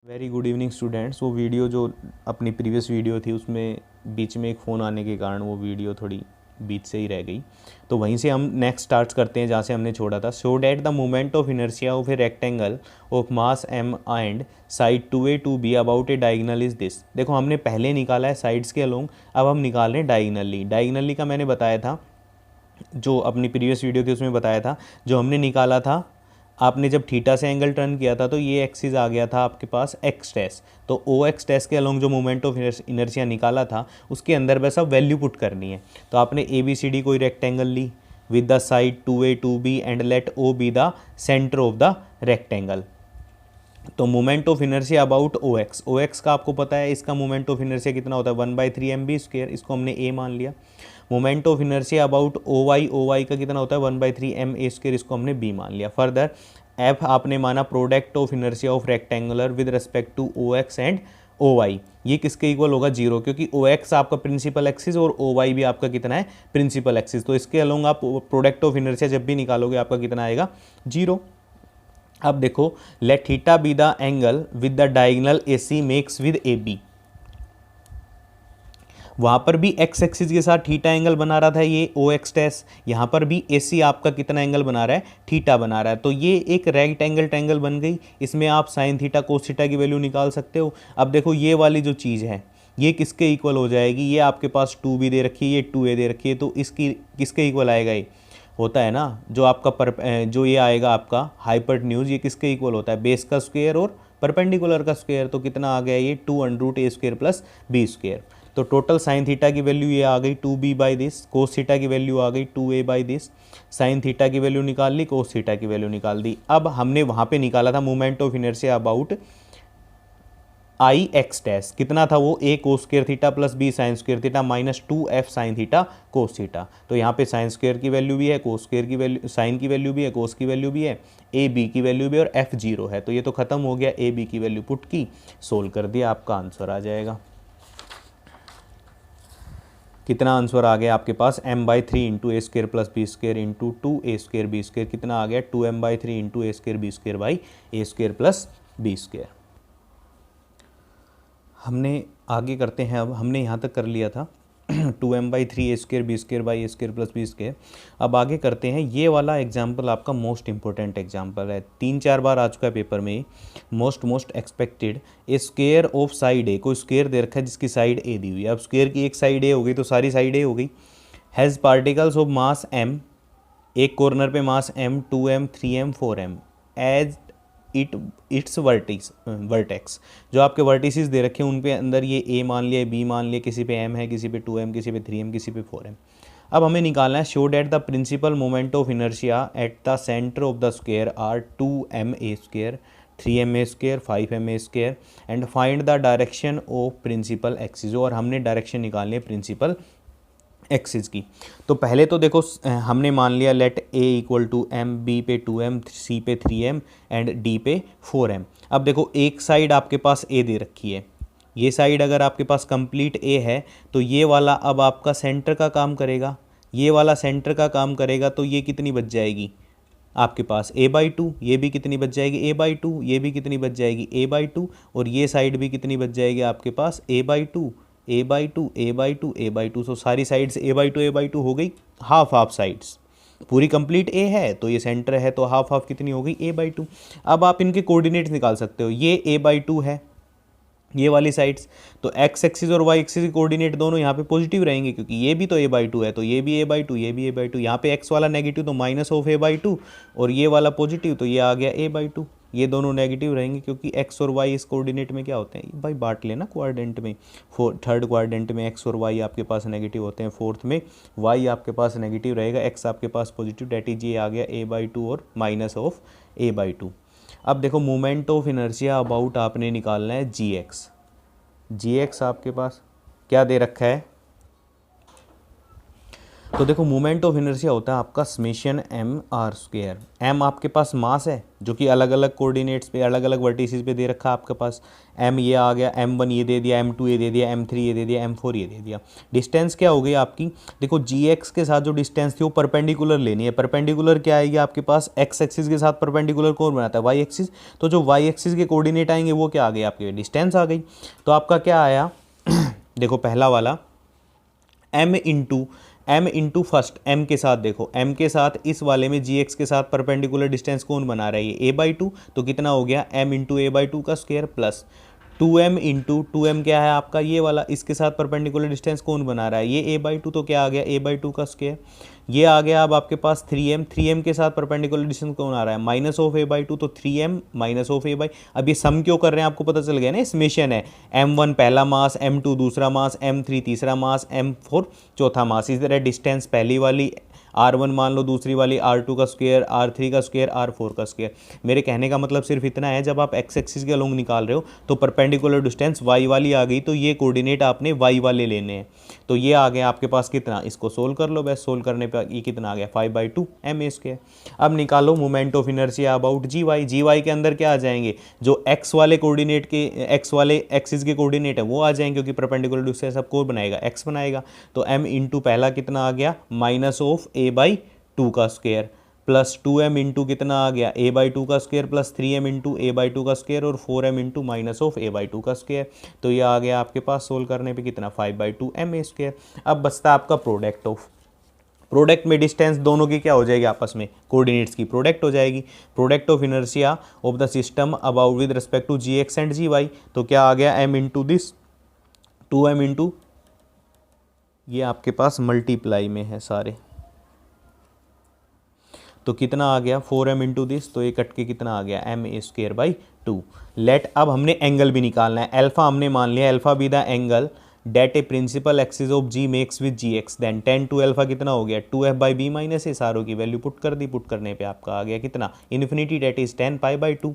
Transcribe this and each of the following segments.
Very good evening students. वो video जो अपनी प्रीवियस वीडियो थी उसमें बीच में एक फ़ोन आने के कारण वो वीडियो थोड़ी बीच से ही रह गई, तो वहीं से हम नेक्स्ट स्टार्ट करते हैं जहाँ से हमने छोड़ा था। Show that the moment of inertia of a rectangle of mass M and side two A two B about a diagonal is this. देखो हमने पहले निकाला है साइड्स के अलोंग, अब हम निकाल रहे हैं डायगनली। डायगनली का मैंने बताया था, जो अपनी प्रीवियस वीडियो थी उसमें बताया था, जो हमने निकाला था आपने जब थीटा से एंगल टर्न किया था तो ये एक्सिस आ गया था आपके पास एक्स टेस। तो ओ एक्स टेस के अलोंग जो मोमेंट ऑफ इनर्शिया निकाला था उसके अंदर बस अब वैल्यू पुट करनी है। तो आपने ए बी सी डी कोई रेक्टेंगल ली with the side two A two B and let O be the centre of the rectangle. तो moment of inertia about O X का आपको पता है, इसका मोमेंट ऑफ इनर्शिया कितना होता है 1/3 mv², इसको हमने ए मान लिया। Moment of inertia about O Y का कितना होता है 1/3 ma², इसको हमने बी मान लिया। फर्दर एफ आपने माना product of inertia of rectangular with respect to O X and O Y. ये किसके इक्वल होगा 0, क्योंकि ओ एक्स आपका प्रिंसिपल एक्सिस और ओ वाई भी आपका कितना है प्रिंसिपल एक्सिस। तो इसके अलोंग आप प्रोडक्ट ऑफ इनर्शिया जब भी निकालोगे आपका कितना आएगा 0। अब देखो let theta be the angle with the diagonal A C makes with A B. वहाँ पर भी एक्स एक्सिस के साथ थीटा एंगल बना रहा था ये ओ एक्स टेस, यहाँ पर भी ए सी आपका कितना एंगल बना रहा है थीटा बना रहा है। तो ये एक राइट एंगल ट्रायंगल बन गई। इसमें आप साइन थीटा कोस थीटा की वैल्यू निकाल सकते हो। अब देखो ये वाली जो चीज़ है ये किसके इक्वल हो जाएगी, ये आपके पास 2b दे रखी है, ये 2a दे रखी है, तो इसकी किसके इक्वल आएगा, ये होता है ना जो आपका जो ये आएगा आपका हाइपोटेन्यूज, ये किसके इक्वल होता है बेस का स्क्वायर और परपेंडिकुलर का स्क्वायर। तो कितना आ गया ये 2√a² प्लस b²। तो टोटल साइन थीटा की वैल्यू ये आ गई 2b/दिस, कोस थीटा की वैल्यू आ गई 2a/दिस। साइन थीटा की वैल्यू निकाल ली, कोस थीटा की वैल्यू निकाल दी। अब हमने वहाँ पे निकाला था moment of inertia about I X टेस, कितना था वो a cos square theta plus b sine square theta minus 2f sine theta cos theta. तो यहाँ पे साइन स्क्वायर की वैल्यू भी है, कोस स्क्वायर की वैल्यू, साइन की वैल्यू भी है, कोस की वैल्यू भी है, a b की वैल्यू भी और f 0 है। तो ये तो खत्म हो गया, a b की वैल्यू पुट की, सोल्व कर दिया, आपका आंसर आ जाएगा। कितना आंसर आ गया आपके पास m/3 into a² plus b² into 2a² b², कितना आ गया 2m/3 into a² b² by a² plus b²। हमने आगे करते हैं, अब हमने यहाँ तक कर लिया था 2m/3 a² b² by a² plus b²। अब आगे करते हैं, ये वाला एग्जाम्पल आपका मोस्ट इंपॉर्टेंट एग्जाम्पल है, 3-4 बार आ चुका है पेपर में। Most expected A square of side A, कोई स्क्वायर दे रखा है जिसकी साइड ए दी हुई है। अब स्क्वायर की एक साइड ए हो गई तो सारी साइड ए हो गई। Has particles of mass m, एक कॉर्नर पे mass m 2m 3m 4m as its vertex. जो आपके वर्टिसेस दे रखे हैं उन पे अंदर ये a मान लिया, b मान लिया, किसी पे m है, किसी पे 2m, किसी पे 3m, किसी पे 4m। अब हमें निकालना है show that the principal moment of inertia at the centre of the square are 2ma², 3ma², 5ma² and find the direction of principal axis. और हमने डायरेक्शन निकालनी है प्रिंसिपल एक्सिस की। तो पहले तो देखो हमने मान लिया let a equal to m, b पे 2m, c पे 3m एंड d पे 4m। अब देखो एक साइड आपके पास a दे रखी है, ये साइड अगर आपके पास कंप्लीट a है तो ये वाला अब आपका सेंटर का काम करेगा, ये वाला सेंटर का काम करेगा। तो ये कितनी बच जाएगी आपके पास a/2, ये भी कितनी बच जाएगी a/2, ये भी कितनी बच जाएगी a/2, और ये साइड भी कितनी बच जाएगी आपके पास a/2, a/2, a/2, a/2। सो सारी साइड्स a/2 हो गई, हाफ साइड्स। पूरी कंप्लीट a है तो ये सेंटर है तो हाफ कितनी हो गई a/2। अब आप इनके कोऑर्डिनेट्स निकाल सकते हो, ये a/2 है ये वाली साइड्स, तो x एक्सिस और y एक्सिस के कोऑर्डिनेट दोनों यहाँ पे पॉजिटिव रहेंगे, क्योंकि ये भी तो a/2 है तो ये भी a/2, ये भी a/2। यहाँ पे x वाला नेगेटिव तो माइनस ऑफ a/2 और ये वाला पॉजिटिव तो ये आ गया a/2। ये दोनों नेगेटिव रहेंगे क्योंकि x और y इस कोऑर्डिनेट में क्या होते हैं भाई, बांट लेना क्वाड्रेंट में। थर्ड क्वाड्रेंट में x और y आपके पास नेगेटिव होते हैं, फोर्थ में y आपके पास नेगेटिव रहेगा, x आपके पास पॉजिटिव, डेट इज ये आ गया a/2 और माइनस ऑफ a/2। अब देखो मोमेंट ऑफ इनर्शिया अबाउट आपने निकालना है जी एक्स आपके पास क्या दे रखा है तो देखो मोमेंट ऑफ इनर्शिया होता है आपका summation M R square. M आपके पास मास है जो कि अलग अलग कोऑर्डिनेट्स पे अलग अलग वर्टिसेस पे दे रखा है आपके पास। एम ये आ गया, M1 ये दे दिया, M2 ये दे दिया, M3 ये दे दिया, M4 ये दे दिया। डिस्टेंस क्या हो गई आपकी, देखो GX के साथ जो डिस्टेंस थी वो परपेंडिकुलर लेनी है। परपेंडिकुलर क्या आएगी आपके पास, एक्स एक्सिस के साथ परपेंडिकुलर कौन बनाता है, वाई एक्सिस। तो जो वाई एक्सिस के कोऑर्डिनेट आएंगे वो क्या आ गए आपके, डिस्टेंस आ गई। तो आपका क्या आया देखो पहला वाला m इंटू फर्स्ट m के साथ, देखो m के साथ इस वाले में gx के साथ परपेंडिकुलर डिस्टेंस कौन बना रहा है, ये a/2। तो कितना हो गया m इंटू a/2 का square plus 2m into 2m क्या है आपका ये वाला, इसके साथ परपेंडिकुलर डिस्टेंस कौन बना रहा है, ये a/2। तो क्या आ गया a/2 का स्क्वायर। ये आ गया अब आपके पास 3m के साथ परपेंडिकुलर डिस्टेंस कौन आ रहा है, माइनस ऑफ a/2। तो 3m माइनस ऑफ a/, अब ये सम क्यों कर रहे हैं आपको पता चल गया ना, समेशन है। m1 पहला मास, m2 दूसरा मास, m3 तीसरा मास, m4 चौथा मास। इसी तरह डिस्टेंस पहली वाली r1 मान लो, दूसरी वाली r2 का स्क्वायर, r3 का स्क्वायर, r4 का स्क्वायर। मेरे कहने का मतलब सिर्फ इतना है, जब आप x एक्सिस के अलोंग निकाल रहे हो तो परपेंडिकुलर डिस्टेंस y वाली आ गई, तो ये कोऑर्डिनेट आपने y वाले लेने हैं। तो ये आ गया आपके पास कितना, इसको सोल्व कर लो बस। सोल्व करने पर ये कितना आ गया 5/2 ma स्क्वायर। अब निकालो moment of inertia about gy के अंदर क्या आ जाएंगे, जो x वाले कोऑर्डिनेट के, x वाले एक्सिस के कोऑर्डिनेट है वो आ जाएंगे, क्योंकि परपेंडिकुलर डिस्टेंस अब कौन बनाएगा, x बनाएगा। तो m इंटू पहला कितना आ गया माइनस ऑफ a/2 का स्क्वायर प्लस 2m इंटू कितना आ गया a/2 का square plus 3m into a/2 का स्क्वायर और 4m into minus of a/2 का स्क्वायर। तो ये आ गया आपके पास सोल्व करने पे कितना 5/2 ma स्क्वायर। अब बचता आपका प्रोडक्ट ऑफ, प्रोडक्ट में डिस्टेंस दोनों की क्या हो जाएगी आपस में, कोऑर्डिनेट्स की प्रोडक्ट हो जाएगी। Product of inertia of the system about with respect to gx and gy। तो क्या आ गया m into this 2m into, ये आपके पास मल्टीप्लाई में है सारे, तो कितना आ गया 4m इंटू दिस, तो ये कट के कितना आ गया ma स्क्वायर बाई 2। लेट, अब हमने एंगल भी निकालना है। अल्फा हमने मान लिया, alpha be the angle that a principal axis of g makes with gx, then tan two alpha कितना हो गया 2f बाई बी माइनस ए। सारों की वैल्यू पुट कर दी, पुट करने पे आपका आ गया कितना इन्फिनिटी, डेट इज 10 π/2।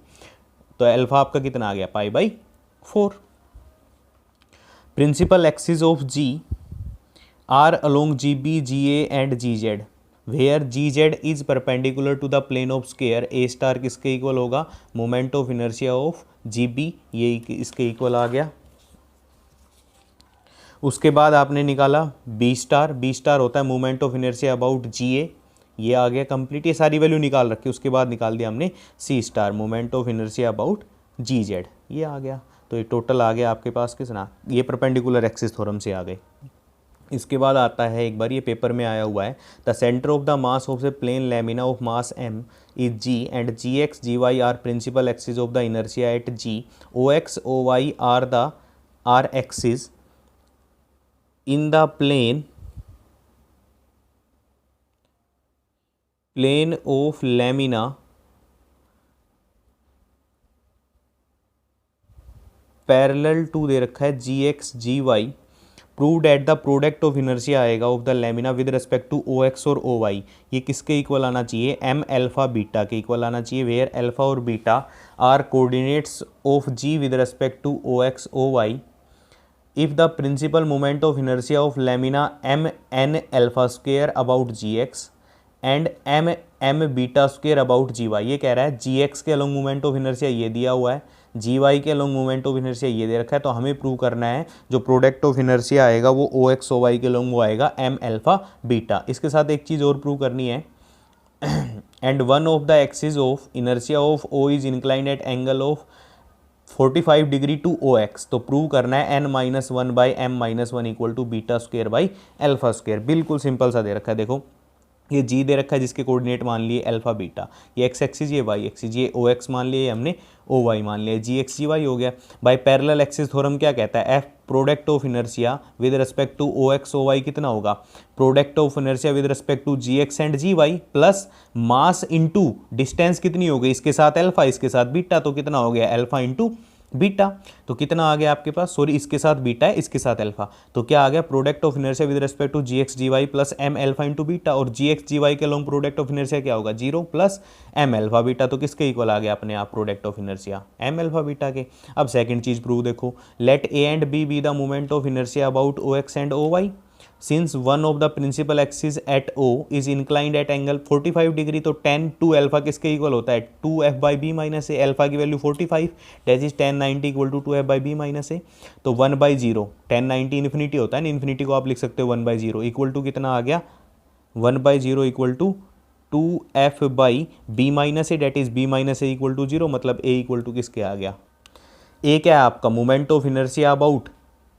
तो अल्फा आपका कितना आ गया π/4। Principal axis of g are along GB GA and GZ where GZ is perpendicular to the plane of square A star किसके इक्वल होगा, moment of inertia of GB, ये इसके equal आ गया। उसके बाद आपने निकाला B स्टार, B स्टार होता है moment of inertia about GA, ये आ गया कंप्लीट, ये सारी वैल्यू निकाल रखी। उसके बाद निकाल दिया हमने C star moment of inertia about GZ, ये आ गया। तो ये टोटल आ गया आपके पास कितना, ये परपेंडिकुलर एक्सिस थ्योरम से आ गए। इसके बाद आता है, एक बार ये पेपर में आया हुआ है, the centre of the mass of a plane lamina of mass m is g and gx gy are principal axis of the inertia at g, ox oy are the are axis in the plane of lamina parallel to दे रखा है gx gy। Prove at the product of inertia आएगा of the lamina with respect to OX और OY, ये किसके equal आना चाहिए, M alpha beta के इक्वल आना चाहिए। वेयर अल्फा और beta are coordinates of G with respect to OX OY if the principal moment of inertia of lamina MN alpha square about GX and M beta square about GY। ये कह रहा है GX के along moment of inertia ये दिया हुआ है, GY के अलोंग मोमेंट ऑफ इनर्शिया ये दे रखा है। तो हमें प्रूव करना है जो प्रोडक्ट ऑफ इनर्शिया आएगा वो OX OY के अलोंग वो आएगा M अल्फा बीटा। इसके साथ एक चीज़ और प्रूव करनी है, and one of the axis of inertia of O is inclined at angle of 45 degree to OX। तो प्रूव करना है n-1 by m-1 equal to beta square by alpha square. बिल्कुल सिंपल सा दे रखा है, देखो ये G दे रखा है जिसके कोऑर्डिनेट मान लिए अल्फा बीटा, ये x एक्सिस ये y एक्सिस, ये OX मान लिए हमने OY मान लिया, GX GY हो गया। बाय पैरेलल एक्सिस थ्योरम क्या कहता है, F product of inertia with respect to OX OY कितना होगा, product of inertia with respect to GX and GY plus mass into distance कितनी हो गई, इसके साथ अल्फा इसके साथ बीटा, तो कितना हो गया अल्फा इंटू बीटा। तो कितना आ गया आपके पास, सॉरी इसके साथ बीटा है इसके साथ अल्फा, तो क्या आ गया product of inertia with respect to GX GY plus M alpha into beta, और GX GY के लॉन्ग प्रोडक्ट ऑफ इनर्शिया क्या होगा 0 प्लस M अल्फा बीटा। तो किसके इक्वल आ गया अपने आप product of inertia M alpha beta के। अब सेकंड चीज प्रूव देखो, let A and B be the moment of inertia about OX and OY। Since one of the principal axis at O is inclined at angle 45 degree, तो tan 2 alpha किसके equal होता है 2f by B minus A, alpha की value 45 that is tan 90 equal to 2f by B minus A. तो 1/0 tan 90 infinity होता है ना, infinity को आप लिख सकते हो 1/0 इक्वल टू कितना आ गया 1/0 equal to 2f by B minus A, that is B minus A equal to 0, मतलब ए इक्वल टू किसके आ गया, ए क्या है आपका मोमेंट ऑफ इनर्शिया अबाउट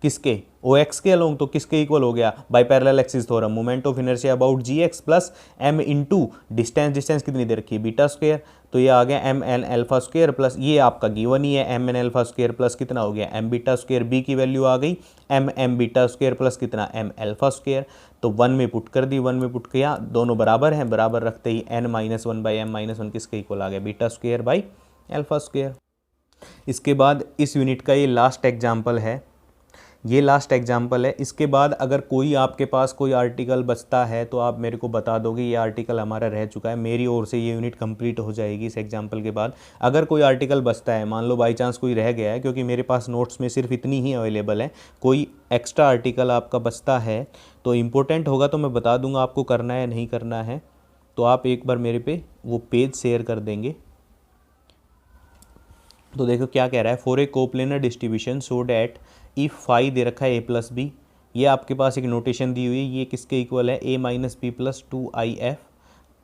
किसके ओ एक्स के अलोंग, तो किसके इक्वल हो गया by parallel axis theorem, moment of inertia about G X plus M into distance कितनी दे रखी है बीटा स्क्वायर, तो ये आ गया M N alpha square plus ये आपका गिवन ही है M N alpha square plus कितना हो गया एम बीटा स्क्वायर, बी की वैल्यू आ गई एम बीटा स्क्वायर प्लस कितना एम अल्फा स्क्वायर, तो 1 में पुट कर दी, 1 में पुट किया, दोनों बराबर हैं, बराबर रखते ही n minus 1 by M minus 1 किसके इक्वल आ गया beta square by alpha square. इसके बाद इस यूनिट का ये लास्ट एग्जाम्पल है, ये लास्ट एग्जाम्पल है। इसके बाद अगर कोई आपके पास कोई आर्टिकल बचता है तो आप मेरे को बता दोगे, ये आर्टिकल हमारा रह चुका है, मेरी ओर से ये यूनिट कंप्लीट हो जाएगी इस एग्जाम्पल के बाद। अगर कोई आर्टिकल बचता है, मान लो बाई चांस कोई रह गया है, क्योंकि मेरे पास नोट्स में सिर्फ इतनी ही अवेलेबल है, कोई एक्स्ट्रा आर्टिकल आपका बचता है तो इम्पोर्टेंट होगा तो मैं बता दूंगा आपको करना है नहीं करना है, तो आप एक बार मेरे पे वो पेज शेयर कर देंगे। तो देखो क्या कह रहा है, for a coplanar distribution so that if phi दे रखा है ए प्लस बी, ये आपके पास एक नोटेशन दी हुई है, ये किसके इक्वल है A minus B plus 2IF,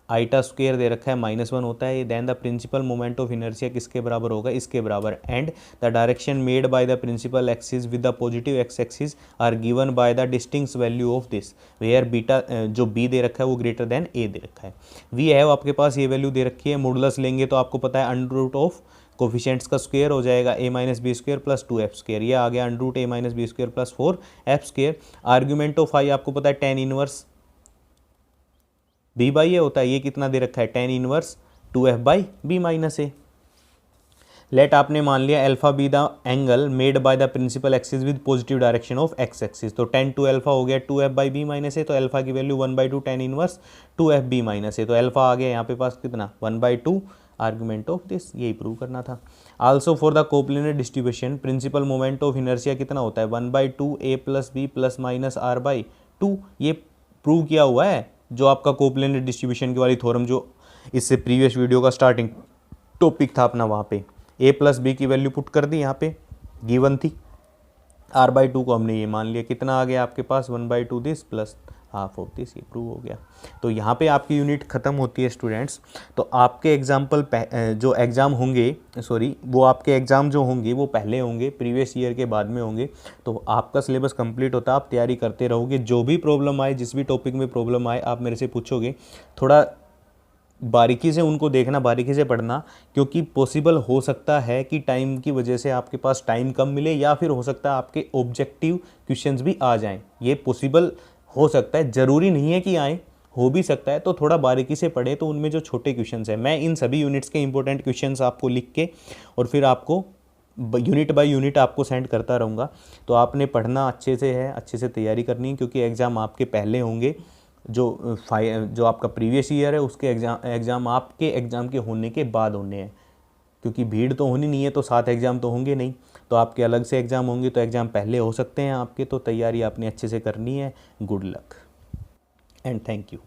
iota square दे रखा है -1 होता है, then the principal moment of inertia किसके बराबर होगा इसके बराबर, and the direction made by the principal axis with the positive X axis are given by the distinct value of this where beta जो बी दे रखा है वो ग्रेटर देन ए दे रखा है। वी हैव आपके पास ये वैल्यू दे रखी है, मॉडुलस लेंगे तो आपको पता है अंडर रूट ऑफ कोफिशिएंट्स का स्क्वायर हो जाएगा a minus B square plus 2f square, ये आ गया under root a minus B square plus 4f square. Argument of I आपको पता है tan inverse b by A होता है, ये कितना दे रखा है tan inverse 2f by B minus A. Let आपने मान लिया alpha be the angle made by the principal axis with positive direction of x axis, तो tan 2 अल्फा हो गया 2f by B minus A, तो अल्फा की value 1/2 tan inverse 2f B minus A, तो alpha आ गया यहाँ पे पास कितना 1/2 आर्गुमेंट ऑफ दिस, यही प्रूव करना था। Also for the coplanar distribution principal moment of inertia कितना होता है 1/2 a plus B plus minus R by 2, ये प्रूव किया हुआ है जो आपका कोप्लेनर डिस्ट्रीब्यूशन की वाली थ्योरम जो इससे प्रीवियस वीडियो का स्टार्टिंग टॉपिक था अपना, वहाँ पे a प्लस बी की वैल्यू पुट कर दी, यहाँ पे गिवन थी, r/2 को हमने ये मान लिया, कितना आ गया आपके पास 1/2 this plus half of this, ये प्रूव हो गया। तो यहाँ पे आपकी यूनिट ख़त्म होती है स्टूडेंट्स। तो आपके एग्जाम्पल जो एग्ज़ाम होंगे, सॉरी वो आपके एग्ज़ाम जो होंगे वो पहले होंगे, प्रीवियस ईयर के बाद में होंगे, तो आपका सिलेबस कंप्लीट होता है, आप तैयारी करते रहोगे, जो भी प्रॉब्लम आए, जिस भी टॉपिक में प्रॉब्लम आए आप मेरे से पूछोगे, थोड़ा बारीकी से उनको देखना, बारीकी से पढ़ना, क्योंकि पॉसिबल हो सकता है कि टाइम की वजह से आपके पास टाइम कम मिले, या फिर हो सकता है आपके ऑब्जेक्टिव क्वेश्चंस भी आ जाएं, ये पॉसिबल हो सकता है, ज़रूरी नहीं है कि आए, हो भी सकता है, तो थोड़ा बारीकी से पढ़े, तो उनमें जो छोटे क्वेश्चंस हैं, मैं इन सभी यूनिट्स के इंपॉर्टेंट क्वेश्चंस आपको लिख के और फिर आपको यूनिट बाय यूनिट आपको सेंड करता रहूँगा। तो आपने पढ़ना अच्छे से है, अच्छे से तैयारी करनी है, क्योंकि एग्ज़ाम आपके पहले होंगे, जो आपका प्रीवियस ईयर है उसके एग्ज़ाम आपके एग्ज़ाम के होने के बाद होने हैं, क्योंकि भीड़ तो होनी नहीं है, तो 7 एग्ज़ाम तो होंगे नहीं, तो आपके अलग से एग्ज़ाम होंगे, तो एग्ज़ाम पहले हो सकते हैं आपके, तो तैयारी आपने अच्छे से करनी है। Good luck and thank you.